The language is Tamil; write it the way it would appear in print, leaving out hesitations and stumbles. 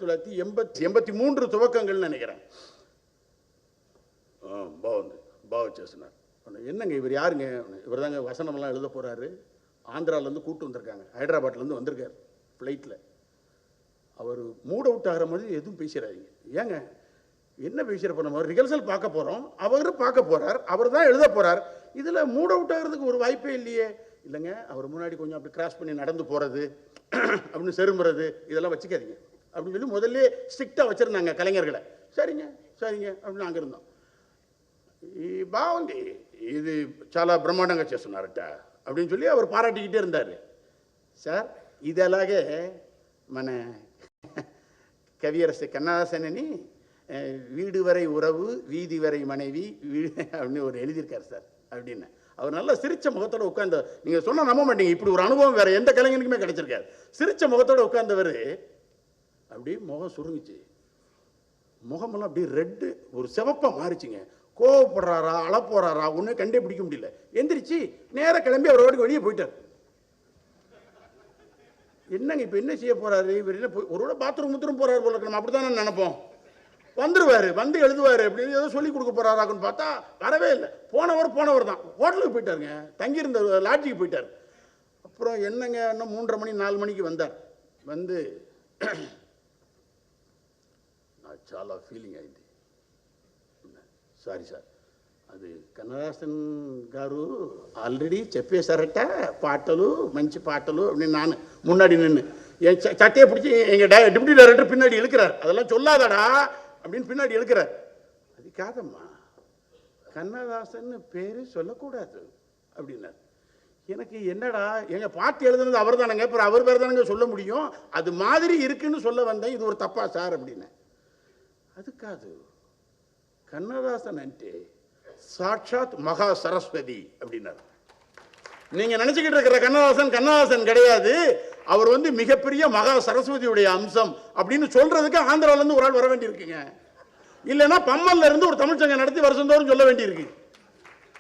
1983 துவக்கங்கள்னு நினைக்கிறேன். பாவச்சேசனார் என்னங்க இவர் யாருங்க? இவர் தாங்க வசனமெல்லாம் எழுத போகிறாரு. ஆந்திராவிலேருந்து கூப்பிட்டு வந்திருக்காங்க, ஹைதராபாத்லேருந்து வந்திருக்காரு ஃப்ளைட்டில். அவர் மூட் அவுட் ஆகிற மாதிரி எதுவும் பேசுகிறாங்க. ஏங்க என்ன பேசுகிறப்ப நம்ம ரிஹர்சல் பார்க்க போகிறோம், அவர் பார்க்க போகிறார், அவர் தான் எழுத போகிறார். இதில் மூட் அவுட் ஆகிறதுக்கு ஒரு வாய்ப்பே இல்லையே. இல்லைங்க, அவர் முன்னாடி கொஞ்சம் அப்படி கிராஸ் பண்ணி நடந்து போகிறது, அப்படின்னு செரும்புறது, இதெல்லாம் வச்சுக்காதீங்க அப்படின்னு சொல்லி முதல்ல ஸ்ட்ரிக்டாக வச்சுருந்தாங்க கலைஞர்களை. சரிங்க சரிங்க அப்படின்னு நாங்கள் இருந்தோம். బాగుంది ఇది చాలా బ్రహ్మాండంగా చేస్తున్నారట அப்படின்னு சொல்லி அவர் பாராட்டிக்கிட்டே இருந்தார். சார் இது అలాగే మన கவியரசு கண்ணதாசனி வீடு வரை உறவு வீதி வரை மனைவி அப்படின்னு ஒரு எழுதியிருக்கார் சார் அப்படின்னு. அவர் நல்லா சிரிச்ச முகத்தோட உட்கார்ந்த, நீங்க சொன்னா நம்ப மாட்டீங்க, இப்படி ஒரு அனுபவம் வேற எந்த கலைஞனுக்குமே கிடைச்சிருக்காரு. சிரிச்ச முகத்தோட உட்கார்ந்தவர் அப்படியே முகம் சுருங்குச்சு, முகமெல்லாம் அப்படியே ரெட்டு ஒரு சிவப்பா மாறிச்சுங்க. கோவப்படுறாரா அழப்போறாரா ஒன்றும் கண்டே பிடிக்க முடியல. எந்திரிச்சு நேர கிளம்பி அவர் வாட்டுக்கு வெளியே போயிட்டார். என்னங்க இப்போ என்ன செய்ய போறாரு இவர்? என்ன ஒரு பாத்ரூம் போறாரு போல, நம்ம அப்படித்தான் நினைப்போம். வந்துருவாரு, வந்து எழுதுவாரு, அப்படின்னு ஏதோ சொல்லி கொடுக்க போறாராக்குன்னு பார்த்தா வரவே இல்லை. போனவர் தான் ஹோட்டலுக்கு போயிட்டாருங்க, தங்கியிருந்த லாட்ஜுக்கு போயிட்டார். அப்புறம் என்னங்க இன்னும் 3:30 மணி 4 மணிக்கு வந்தார். வந்து நான் చాలా ఫీలింగ్ అయింది. సారీ సార్, అది కన్నదాసన్ గారు ఆల్రెడీ చెప్పేశారట பாட்டலு మంచి பாட்டலு அப்படின்னு. நான் முன்னாடி நின்று என் சட்டையை பிடிச்சி எங்கள் டெப்யூட்டி டைரக்டர் பின்னாடி இழுக்கிறார். அதெல்லாம் சொல்லாதடா அப்படின்னு பின்னாடி இழுக்கிறார். அது காதம்மா, கண்ணதாசன் பேரு சொல்லக்கூடாது அப்படின்னார். எனக்கு என்னடா, எங்க பாட்டு எழுதுனது அவர் தானங்க, அப்புறம் அவர் பேர் தானங்க சொல்ல முடியும், அது மாதிரி இருக்குன்னு சொல்ல வந்தேன், இது ஒரு தப்பா சார் அப்படின்னு. அதுக்காது கண்ணதாசன் అంటే சாட்சாத் மகா சரஸ்வதி அப்படின்னார். நீங்க நினைச்சுக்கிட்டு இருக்கிற கண்ணதாசன் கிடையாது, அவர் வந்து மிகப்பெரிய மகா சரஸ்வதியுடைய அம்சம் அப்படின்னு சொல்றதுக்கு ஆந்திரால இருந்து ஒரு ஆள் வர வேண்டி இருக்குங்க. இல்லைன்னா பம்மல்ல இருந்து ஒரு தமிழ்ச்சங்கம் நடத்தி வருஷந்தோறும் சொல்ல வேண்டி இருக்கு.